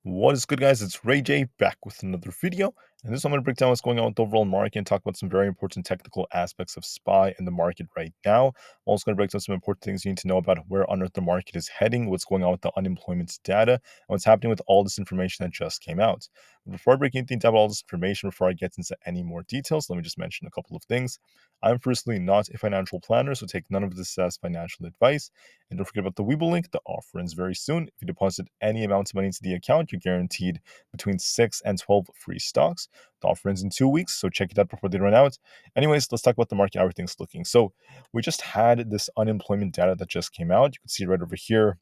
What is good, guys? It's Rey-Jay back with another video. And this I'm going to break down what's going on with the overall market and talk about some very important technical aspects of SPY in the market right now. I'm also going to break down some important things you need to know about where on earth the market is heading, what's going on with the unemployment data, and what's happening with all this information that just came out. But before I break anything down about all this information, before I get into any more details, let me just mention a couple of things. I'm personally not a financial planner, so take none of this as financial advice. And don't forget about the Webull link. The offer ends very soon. If you deposit any amount of money into the account, you're guaranteed between 6 and 12 free stocks. The offer ends in 2 weeks, so check it out before they run out. Anyways, let's talk about the market, how everything's looking. So we just had this unemployment data that just came out. You can see right over here.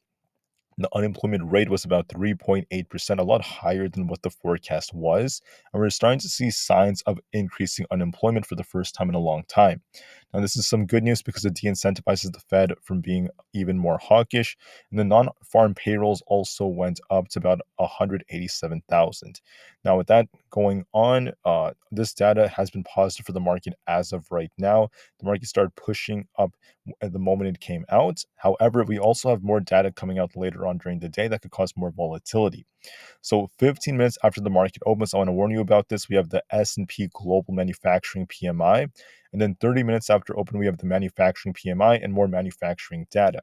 The unemployment rate was about 3.8%, a lot higher than what the forecast was. And we're starting to see signs of increasing unemployment for the first time in a long time. Now, this is some good news because it de incentivizes the Fed from being even more hawkish. And the non farm payrolls also went up to about 187,000. Now, with that going on, this data has been positive for the market as of right now. The market started pushing up at the moment it came out. However, we also have more data coming out later on during the day that could cause more volatility. So 15 minutes after the market opens, I want to warn you about this. We have the S&P Global Manufacturing PMI. And then 30 minutes after open, we have the manufacturing PMI and more manufacturing data.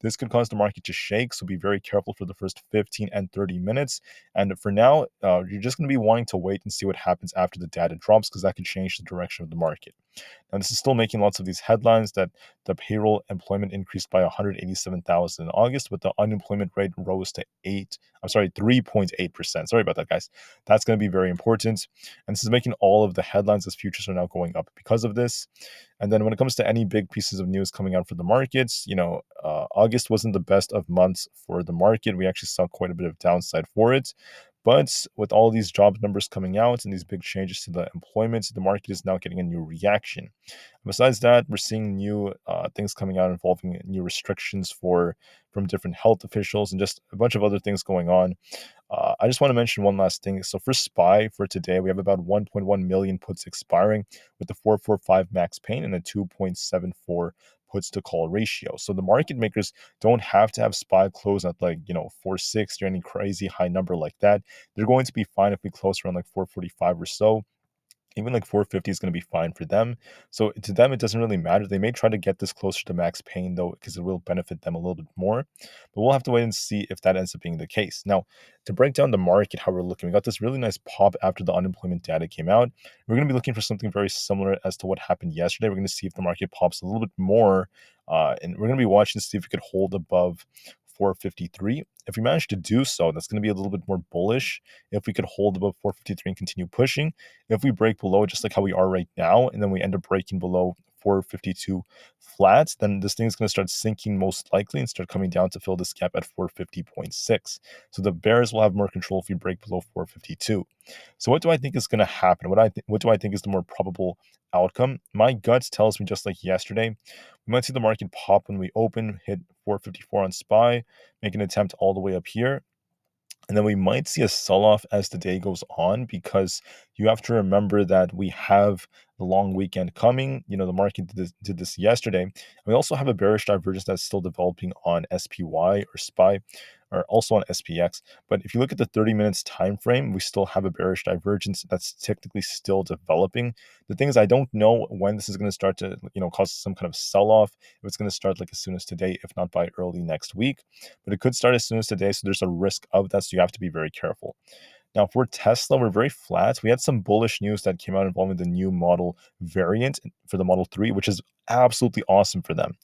This could cause the market to shake, so be very careful for the first 15 and 30 minutes. And for now, you're just going to be wanting to wait and see what happens after the data drops because that could change the direction of the market. Now, this is still making lots of these headlines that the payroll employment increased by 187,000 in August, but the unemployment rate rose to 3.8%. Sorry about that, guys. That's going to be very important. And this is making all of the headlines as futures are now going up because of this. And then when it comes to any big pieces of news coming out for the markets, August wasn't the best of months for the market. We actually saw quite a bit of downside for it. But with all these job numbers coming out and these big changes to the employment, the market is now getting a new reaction. Besides that, we're seeing new things coming out involving new restrictions from different health officials and just a bunch of other things going on. I just want to mention one last thing. So for SPY for today, we have about 1.1 million puts expiring with the 445 max pain and a 2.74 puts to call ratio. So the market makers don't have to have SPY close at 460 or any crazy high number like that. They're going to be fine if we close around 445 or so. Even 450 is going to be fine for them. So to them, it doesn't really matter. They may try to get this closer to max pain, though, because it will benefit them a little bit more. But we'll have to wait and see if that ends up being the case. Now, to break down the market, how we're looking, we got this really nice pop after the unemployment data came out. We're going to be looking for something very similar as to what happened yesterday. We're going to see if the market pops a little bit more. And we're going to be watching to see if we could hold above 453. If we manage to do so, that's going to be a little bit more bullish. If we could hold above 453 and continue pushing, if we break below just like how we are right now, and then we end up breaking below 452 flats, then this thing is going to start sinking most likely and start coming down to fill this gap at 450.6. So the bears will have more control if we break below 452. So what do I think is going to happen? What do I think is the more probable outcome? My gut tells me, just like yesterday, we might see the market pop when we open, hit 454 on SPY, make an attempt all the way up here. And then we might see a sell-off as the day goes on because you have to remember that we have the long weekend coming. The market did this yesterday. And we also have a bearish divergence that's still developing on SPY or SPY, or also on SPX. But if you look at the 30 minutes time frame, we still have a bearish divergence that's technically still developing. The thing is, I don't know when this is going to start to cause some kind of sell-off. If it's going to start as soon as today, if not by early next week. But it could start as soon as today, so there's a risk of that, so you have to be very careful. Now, for Tesla, we're very flat. We had some bullish news that came out involving the new model variant for the Model 3, which is absolutely awesome for them.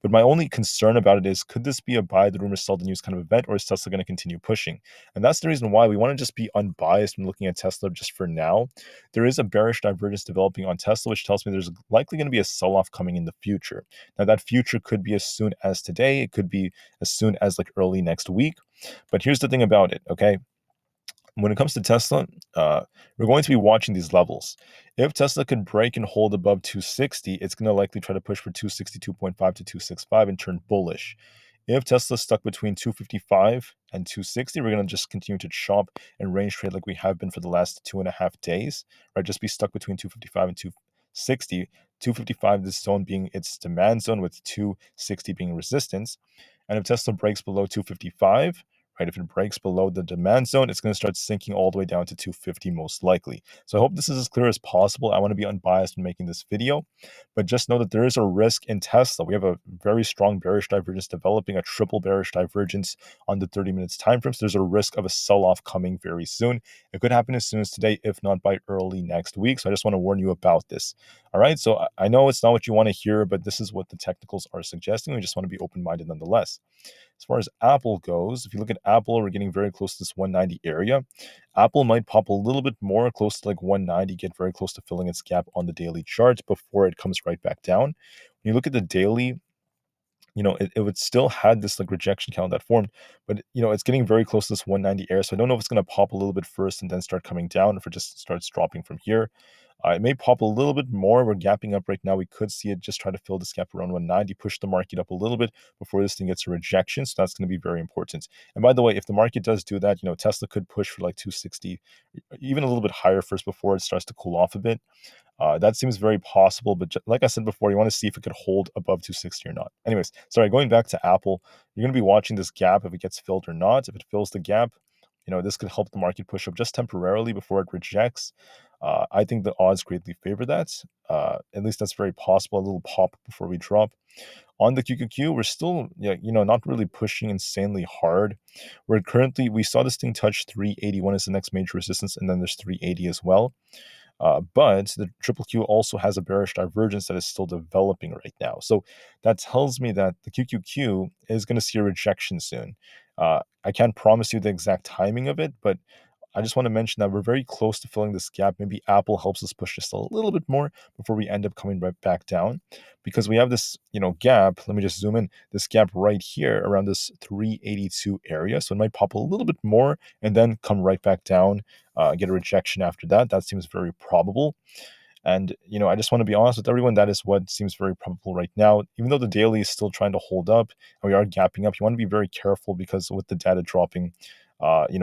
But my only concern about it is, could this be a buy the rumor, sell the news kind of event, or is Tesla going to continue pushing? And that's the reason why we want to just be unbiased when looking at Tesla just for now. There is a bearish divergence developing on Tesla, which tells me there's likely going to be a sell-off coming in the future. Now, that future could be as soon as today. It could be as soon as early next week. But here's the thing about it, okay? When it comes to Tesla, we're going to be watching these levels. If Tesla could break and hold above 260, it's going to likely try to push for 262.5 to 265 and turn bullish. If Tesla's stuck between 255 and 260, we're going to just continue to chop and range trade like we have been for the last 2.5 days, right? Just be stuck between 255 and 260. 255, this zone being its demand zone with 260 being resistance. And if Tesla breaks below 255, right? If it breaks below the demand zone, it's going to start sinking all the way down to 250 most likely. So I hope this is as clear as possible. I want to be unbiased when making this video, but just know that there is a risk in Tesla. We have a very strong bearish divergence developing, a triple bearish divergence on the 30 minutes time frame. So there's a risk of a sell-off coming very soon. It could happen as soon as today, if not by early next week. So I just want to warn you about this. All right. So I know it's not what you want to hear, but this is what the technicals are suggesting. We just want to be open-minded nonetheless. As far as Aapl goes, if you look at Aapl, we're getting very close to this 190 area. Aapl might pop a little bit more close to like 190, get very close to filling its gap on the daily chart before it comes right back down. When you look at the daily, it would still had this like rejection count that formed, but it's getting very close to this 190 area. So I don't know if it's going to pop a little bit first and then start coming down, if it just starts dropping from here. It may pop a little bit more. We're gapping up right now. We could see it just try to fill this gap around 190, push the market up a little bit before this thing gets a rejection. So that's going to be very important. And by the way, if the market does do that, Tesla could push for like 260, even a little bit higher first before it starts to cool off a bit. That seems very possible, but like I said before, you want to see if it could hold above 260 or not. Anyways, sorry, going back to Aapl, you're going to be watching this gap if it gets filled or not. If it fills the gap, this could help the market push up just temporarily before it rejects. I think the odds greatly favor that. At least that's very possible. A little pop before we drop. On the QQQ, we're still, not really pushing insanely hard. We saw this thing touch 381 as the next major resistance, and then there's 380 as well. But the triple Q also has a bearish divergence that is still developing right now. So that tells me that the QQQ is going to see a rejection soon. I can't promise you the exact timing of it, but I just want to mention that we're very close to filling this gap. Maybe Aapl helps us push just a little bit more before we end up coming right back down, because we have this, gap. Let me just zoom in. This gap right here around this 382 area. So it might pop a little bit more and then come right back down, get a rejection after that. That seems very probable. And, I just want to be honest with everyone. That is what seems very probable right now. Even though the daily is still trying to hold up and we are gapping up, you want to be very careful, because with the data dropping,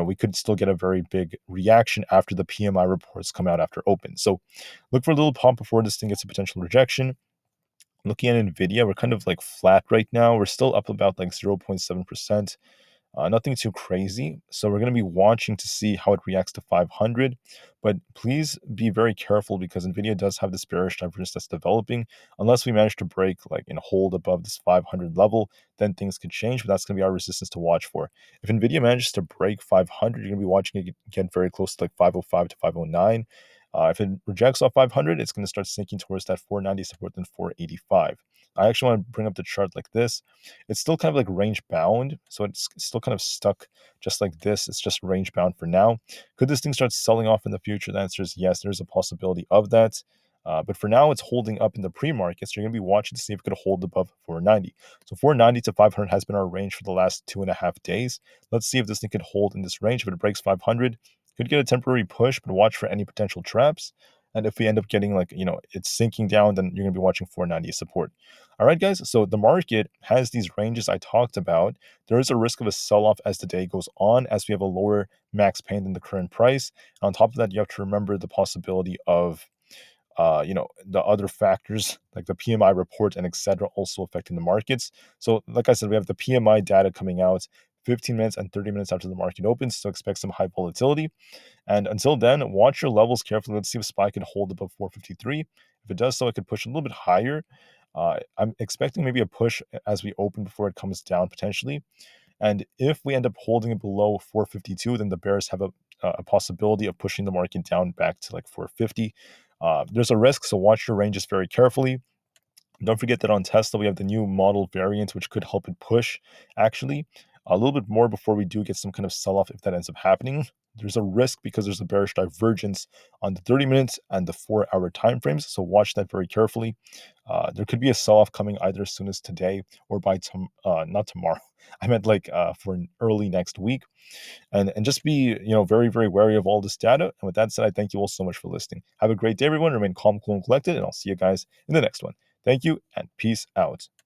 we could still get a very big reaction after the PMI reports come out after open. So look for a little pump before this thing gets a potential rejection. Looking at Nvda, we're kind of like flat right now. We're still up about like 0.7%. Nothing too crazy. So we're going to be watching to see how it reacts to 500. But please be very careful, because Nvidia does have this bearish divergence that's developing. Unless we manage to break hold above this 500 level, then things could change. But that's going to be our resistance to watch for. If Nvidia manages to break 500, you're going to be watching it get very close to like 505 to 509. If it rejects off 500, it's going to start sinking towards that 490 support, then 485. I actually want to bring up the chart like this. It's still kind of like range bound, so it's still kind of stuck just like this. It's just range bound for now. Could this thing start selling off in the future? The answer is yes. There's a possibility of that. But for now, it's holding up in the pre-market. So you're going to be watching to see if it could hold above 490. So 490 to 500 has been our range for the last 2.5 days. Let's see if this thing could hold in this range. If it breaks 500, could get a temporary push, but watch for any potential traps. And if we end up getting it's sinking down, then you're going to be watching 490 support. All right, guys. So the market has these ranges I talked about. There is a risk of a sell-off as the day goes on, as we have a lower max pain than the current price. And on top of that, you have to remember the possibility of the other factors like the PMI report and etc. also affecting the markets. So like I said, we have the PMI data coming out 15 minutes and 30 minutes after the market opens, so expect some high volatility. And until then, watch your levels carefully. Let's see if SPY can hold above 453. If it does so, it could push a little bit higher. I'm expecting maybe a push as we open before it comes down potentially. And if we end up holding it below 452, then the bears have a possibility of pushing the market down back to like 450. There's a risk, so watch your ranges very carefully. Don't forget that on Tesla, we have the new model variant, which could help it push actually a little bit more before we do get some kind of sell-off if that ends up happening. There's a risk because there's a bearish divergence on the 30 minutes and the 4-hour time frames, so watch that very carefully. There could be a sell-off coming either as soon as today or by not tomorrow. I meant for early next week. And just be very, very wary of all this data. And with that said, I thank you all so much for listening. Have a great day, everyone. Remain calm, cool, and collected, and I'll see you guys in the next one. Thank you, and peace out.